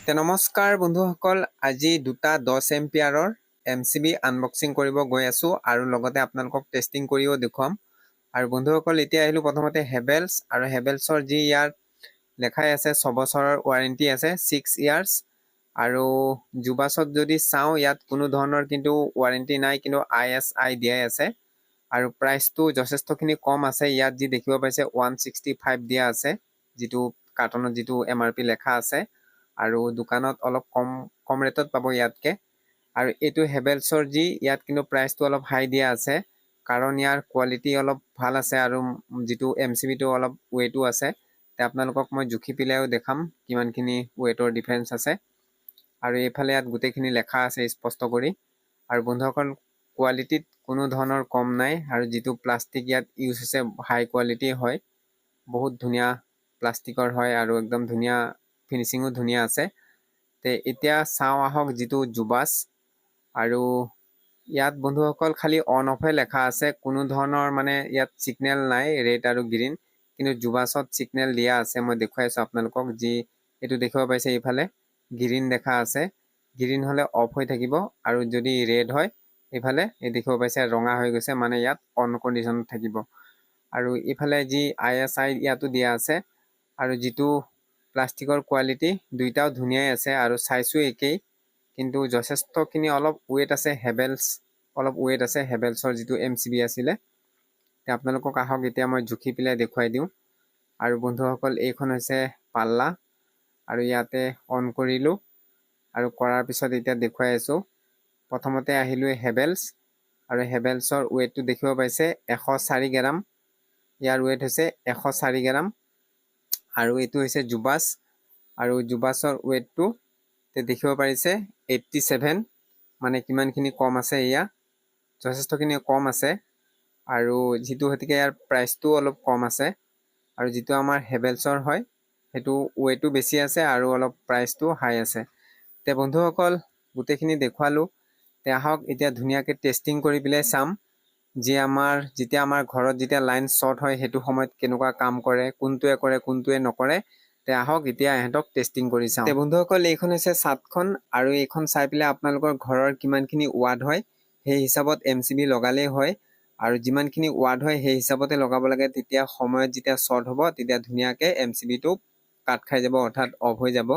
নমস্কাৰ বন্ধুসকল, আজি দুটা 10 এম্পিয়াৰৰ MCB আনবক্সিং কৰিব গৈ আছো আৰু লগতে আপোনালোকক টেষ্টিং কৰিও দেখুৱাম। আৰু বন্ধুসকল, এতিয়া আহিলো প্ৰথমতে হেভেলছ আৰু হেভেলছৰ যি ইয়াৰ লেখাই আছে 6 বছৰৰ ৱাৰেণ্টি আছে, 6 ইয়াৰ্ছ। আৰু জুবাছত যদি চাওঁ ইয়াত কোনো ধৰণৰ কিন্তু ৱাৰেণ্টি নাই, কিন্তু ISI দিয়াই আছে। আৰু প্ৰাইচটো যথেষ্টখিনি কম আছে, ইয়াত যি দেখিব পাইছে 165 দিয়া আছে, যিটো কাৰ্টনত যিটো MRP লেখা আছে। আৰু দোকানত অলপ কম ৰেটত পাব ইয়াতকে। আৰু এইটো হেভেলছৰ যি ইয়াত কিন্তু প্ৰাইচটো অলপ হাই দিয়া আছে, কাৰণ ইয়াৰ কোৱালিটি অলপ ভাল আছে আৰু যিটো MCBটো অলপ ৱেটো আছে। তে আপোনালোকক মই জুখি পেলাইও দেখাম কিমানখিনি ৱেটৰ ডিফাৰেঞ্চ আছে। আৰু এইফালে ইয়াত গোটেইখিনি লেখা আছে স্পষ্ট কৰি। আৰু বন্ধুসকল, কোৱালিটিত কোনো ধৰণৰ কম নাই, আৰু যিটো প্লাষ্টিক ইয়াত ইউজ হৈছে হাই কোৱালিটি হয়, বহুত ধুনীয়া প্লাষ্টিকৰ হয় আৰু একদম ধুনীয়া ফিনিচিঙো ধুনীয়া আছে। তে এতিয়া চাওঁ আহক যিটো জুবাছ। আৰু ইয়াত বন্ধুসকল খালি অন অফে লেখা আছে, কোনো ধৰণৰ মানে ইয়াত ছিগনেল নাই, ৰেড আৰু গ্ৰীণ। কিন্তু জুবাছত ছিগনেল দিয়া আছে, মই দেখুৱাই আছোঁ আপোনালোকক। যি এইটো দেখিব পাইছে, এইফালে গ্ৰীণ দেখা আছে, গ্ৰীণ হ'লে অফ হৈ থাকিব, আৰু যদি ৰেড হয় এইফালে এই দেখিব পাইছে ৰঙা হৈ গৈছে, মানে ইয়াত অন কণ্ডিশ্যনত থাকিব। আৰু ইফালে যি ISI ইয়াতো দিয়া আছে। আৰু যিটো প্লাষ্টিকৰ কোৱালিটি দুইটাও ধুনীয়াই আছে আৰু চাইজো একেই, কিন্তু যথেষ্টখিনি অলপ ৱেট আছে। হেভেলছ অলপ ৱেট আছে, হেভেলছৰ যিটো MCB আছিলে। আপোনালোকক আহক এতিয়া মই জুখি পেলাই দেখুৱাই দিওঁ। আৰু বন্ধুসকল, এইখন হৈছে পাল্লা, আৰু ইয়াতে অন কৰিলোঁ, আৰু কৰাৰ পিছত এতিয়া দেখুৱাই আছোঁ। প্ৰথমতে আহিলোঁ হেভেলছ, আৰু হেভেলছৰ ৱেটটো দেখিব পাইছে 104 গ্ৰাম। ইয়াৰ ৱেট হৈছে 104 গ্ৰাম। আৰু এইটো হৈছে জুবাছ, আৰু জুবাছৰ ৱেটটো দেখিব পাৰিছে 87, মানে কিমানখিনি কম আছে, এয়া যথেষ্টখিনি কম আছে। আৰু যিটো গতিকে ইয়াৰ প্ৰাইচটো অলপ কম আছে। আৰু যিটো আমাৰ হেভেলছৰ হয় সেইটো ৱেটো বেছি আছে আৰু অলপ প্ৰাইচটো হাই আছে। তে বন্ধুসকল, গোটেইখিনি দেখুৱালোঁ। তে আহক এতিয়া ধুনীয়াকৈ টেষ্টিং কৰি পেলাই চাম, যেতিয়া আমাৰ ঘৰত যেতিয়া লাইন শ্বৰ্ট হয় সেইটো সময়ত কেনেকুৱা কাম কৰে, কোনটোৱে কৰে কোনটোৱে নকৰে। তে আহক এতিয়া ইহঁতক টেষ্টিং কৰি চাওঁ। তে বন্ধুসকল, এইখন হৈছে চাৰ্টখন, আৰু এইখন চাই পেলাই আপোনালোকৰ ঘৰৰ কিমানখিনি ৱাট হয় সেই হিচাপত MCB লগালেই হয়। আৰু যিমানখিনি ৱাট হয় সেই হিচাপতে লগাব লাগে, তেতিয়া সময়ত যেতিয়া শ্বৰ্ট হ'ব তেতিয়া ধুনীয়াকৈ MCBটো কাট খাই যাব, অৰ্থাৎ অফ হৈ যাব।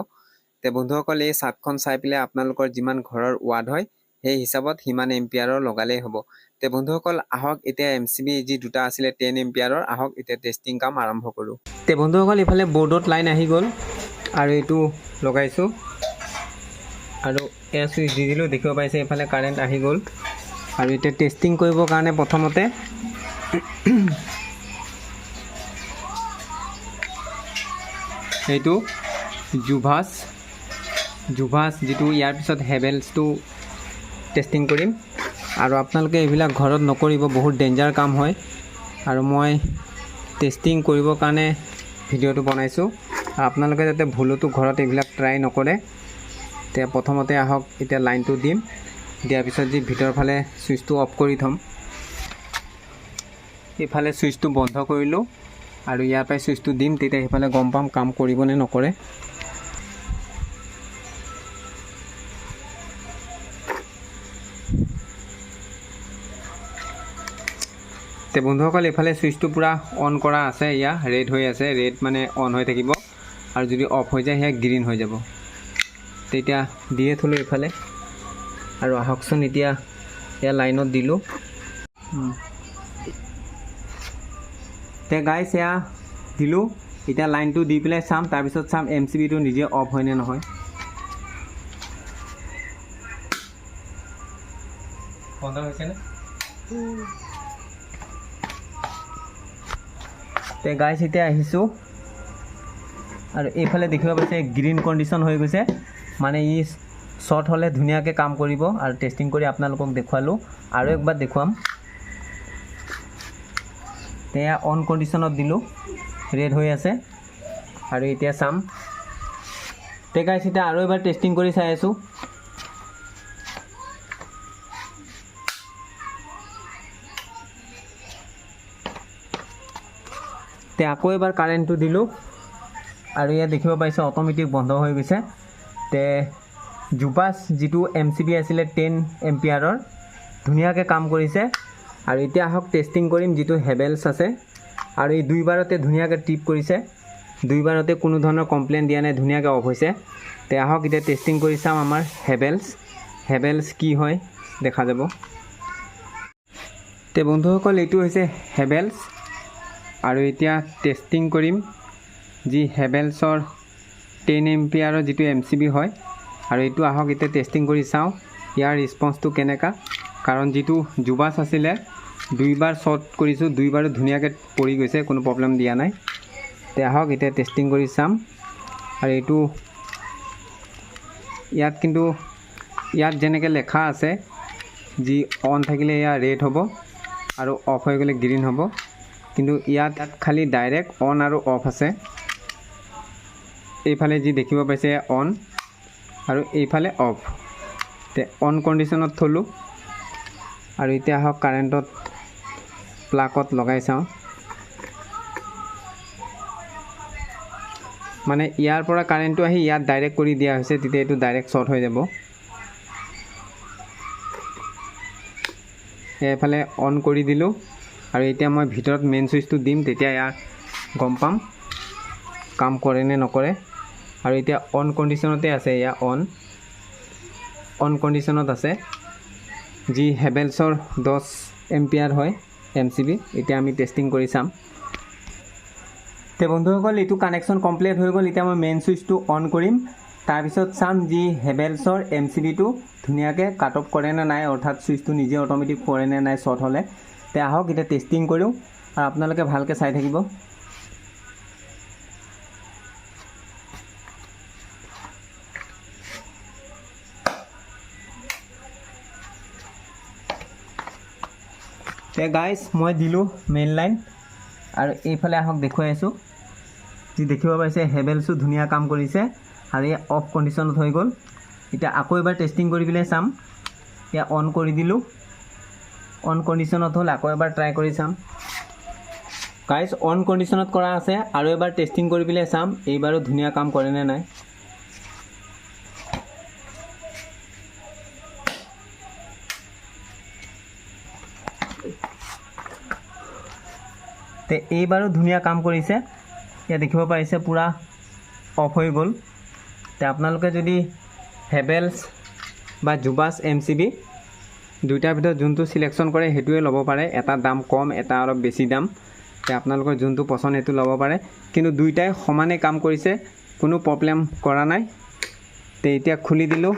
তে বন্ধুসকল, এই চাৰ্টখন চাই পেলাই আপোনালোকৰ যিমান ঘৰৰ ৱাট হয় সেই হিচাপত সিমান এম্পিয়াৰৰ লগালেই হ'ব। তে বন্ধুসকল, আহক এতিয়া MCB যি দুটা আছিলে 10 এম্পিয়াৰৰ, আহক এতিয়া টেষ্টিং কাম আৰম্ভ কৰোঁ। তে বন্ধুসকল, ইফালে বৰ্ডত লাইন আহি গ'ল, আৰু এইটো লগাইছোঁ, আৰু এয়া চুইচ দি দিলোঁ, দেখিব পাইছে এইফালে কাৰেণ্ট আহি গ'ল। আৰু এতিয়া টেষ্টিং কৰিবৰ কাৰণে প্ৰথমতে এইটো জুবাছ যিটো, ইয়াৰ পিছত হেভেলছটো টেষ্টিং কৰিম। আৰু আপোনালোকে এইবিলাক ঘৰত নকৰিব, বহুত ডেঞ্জাৰ কাম হয়। আৰু মই টেষ্টিং কৰিবৰ কাৰণে ভিডিঅ'টো বনাইছোঁ, আৰু আপোনালোকে যাতে ভুলতো ঘৰত এইবিলাক ট্ৰাই নকৰে। তে প্ৰথমতে আহক এতিয়া লাইনটো দিম, দিয়াৰ পিছত যি ভিতৰৰ ফালে চুইচটো অফ কৰি থ'ম। এইফালে চুইচটো বন্ধ কৰিলোঁ, আৰু ইয়াৰ পৰাই চুইচটো দিম, তেতিয়া সেইফালে গম পাম কাম কৰিব নে নকৰে। তে বন্ধুসকল, এইফালে চুইচটো পূৰা অন কৰা আছে, এয়া ৰেড হৈ আছে, ৰেড মানে অন হৈ থাকিব, আৰু যদি অফ হৈ যায় সেয়া গ্ৰীণ হৈ যাব। তেতিয়া দিয়ে থ'লোঁ এইফালে। আৰু আহকচোন এতিয়া এয়া লাইনত দিলোঁ। তে গাইছ, এয়া দিলোঁ। এতিয়া লাইনটো দি পেলাই চাম, তাৰপিছত চাম MCBটো নিজে অফ হয় নে নহয়। বন্ধ হৈছেনে? তে গাইছ, এতিয়া আহিছোঁ, আৰু এইফালে দেখিব পাইছে গ্ৰীণ কণ্ডিশ্যন হৈ গৈছে, মানে ই শ্বৰ্ট হ'লে ধুনীয়াকৈ কাম কৰিব। আৰু টেষ্টিং কৰি আপোনালোকক দেখুৱালোঁ, আৰু একবাৰ দেখুৱাম। এয়া অন কণ্ডিশ্যনত দিলোঁ, ৰেড হৈ আছে, আৰু এতিয়া চাম। তে গাইছ, এতিয়া আৰু এবাৰ টেষ্টিং কৰি চাই আছোঁ। তে আকৌ এবাৰ কাৰেণ্টটো দিলোঁ, আৰু ইয়াত দেখিব পাইছে অট'মেটিক বন্ধ হৈ গৈছে। তে জুবাছ যিটো MCB আছিলে 10 এম্পিয়াৰৰ ধুনীয়াকৈ কাম কৰিছে। আৰু এতিয়া আহক টেষ্টিং কৰিম যিটো হেভেলছ আছে। আৰু এই দুইবাৰতে ধুনীয়াকৈ ট্ৰিপ কৰিছে, দুইবাৰতে কোনো ধৰণৰ কমপ্লেইন দিয়া নাই, ধুনীয়াকৈ অফ হৈছে। তে আহক এতিয়া টেষ্টিং কৰি চাম আমাৰ হেভেলছ কি হয় দেখা যাব। তে বন্ধুসকল এইটো হৈছে হেভেলছ আৰু এতিয়া টেষ্টিং কৰিম যি হেভেলছৰ 10 এম্পিয়াৰৰ যিটো MCB হয়। আৰু এইটো আহক এতিয়া টেষ্টিং কৰি চাওঁ ইয়াৰ ৰেছপন্সটো কেনেকা, কাৰণ যিটো জুবাছ আছিলে দুইবাৰ শ্বৰ্ট কৰিছোঁ, দুইবাৰো ধুনীয়াকৈ পৰি গৈছে, কোনো প্ৰব্লেম দিয়া নাই। তে আহক এতিয়া টেষ্টিং কৰি চাম। আৰু এইটো ইয়াত যেনেকৈ লেখা আছে যি অন থাকিলে এয়া ৰেড হ'ব আৰু অফ হৈ গ'লে গ্ৰীণ হ'ব, কিন্তু ইয়াত খালি ডাইৰেক্ট অন আৰু অফ আছে। এইফালে যি দেখিব পাইছে অন আৰু এইফালে অফ। তে অন কণ্ডিশ্যনত থলোঁ আৰু এতিয়া আহক কাৰেণ্টত প্লাগত লগাই চাওঁ। মানে ইয়াৰ পৰা কাৰেণ্টটো আহি ইয়াত ডাইৰেক্ট কৰি দিয়া হৈছে, তেতিয়া এইটো ডাইৰেক্ট শ্বৰ্ট হৈ যাব। এইফালে অন কৰি দিলোঁ আৰু এতিয়া মই ভিতৰত মেইন চুইচটো দিম, তেতিয়া ইয়াৰ গম পাম কাম কৰে নে নকৰে। আৰু এতিয়া অন কণ্ডিশ্যনতে আছে, এয়া অন কণ্ডিশ্যনত আছে যি হেভেলছৰ 10 এম্পিয়াৰ হয় MCB। এতিয়া আমি টেষ্টিং কৰি চাম। তে বন্ধুসকল এইটো কানেকশ্যন কমপ্লিট হৈ গ'ল। এতিয়া মই মেইন চুইচটো অন কৰিম, তাৰপিছত চাম যি হেভেলছৰ MCBটো ধুনীয়াকৈ কাট অফ কৰে নে নাই, অৰ্থাৎ চুইচটো নিজে অট'মেটিক কৰে নে নাই শ্বৰ্ট হ'লে। তে আহক এতিয়া টেষ্টিং কৰোঁ আৰু আপোনালোকে ভালকৈ চাই থাকিব। তে গাইজ মই দিলোঁ মেইন লাইন আৰু এইফালে আহক দেখুৱাই আছোঁ। যি দেখিব পাইছে হেভেলছো ধুনীয়া কাম কৰিছে আৰু এই অফ কণ্ডিশ্যনত হৈ গ'ল। এতিয়া আকৌ এবাৰ টেষ্টিং কৰি পেলাই চাম। এয়া অন কৰি দিলোঁ, অন কণ্ডিশ্যনত হ'ল, আকৌ এবাৰ ট্ৰাই কৰি চাম। গাইজ অন কণ্ডিশ্যনত কৰা আছে আৰু এবাৰ টেষ্টিং কৰি পেলাই চাম এইবাৰো ধুনীয়া কাম কৰে নে নাই। তে এইবাৰো ধুনীয়া কাম কৰিছে, ইয়াত দেখিব পাৰিছে পূৰা অফ হৈ গ'ল। তে আপোনালোকে যদি হেভেলছ বা জুবাছ MCB দুইটাৰ ভিতৰত যোনটো চিলেকশ্যন কৰে সেইটোৱে ল'ব পাৰে। এটা দাম কম, এটা অলপ বেছি দাম। তে আপোনালোকৰ যোনটো পচন্দ সেইটো ল'ব পাৰে, কিন্তু দুইটাই সমানে কাম কৰিছে, কোনো প্ৰব্লেম কৰা নাই। তে এতিয়া খুলি দিলোঁ।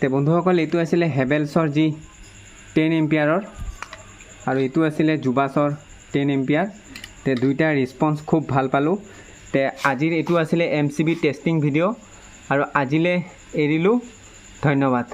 তে বন্ধুসকল এইটো আছিলে হেভেলছৰ যি 10 এম্পিয়াৰৰ আৰু এইটো আছিলে জুবাছৰ 10 এম্পিয়াৰ। তে দুইটাৰ ৰেছপন্স খুব ভাল পালোঁ। তে আজিৰ এইটো আছিলে MCB টেষ্টিং ভিডিঅ' আৰু আজিলৈ এৰিলোঁ। ধন্যবাদ।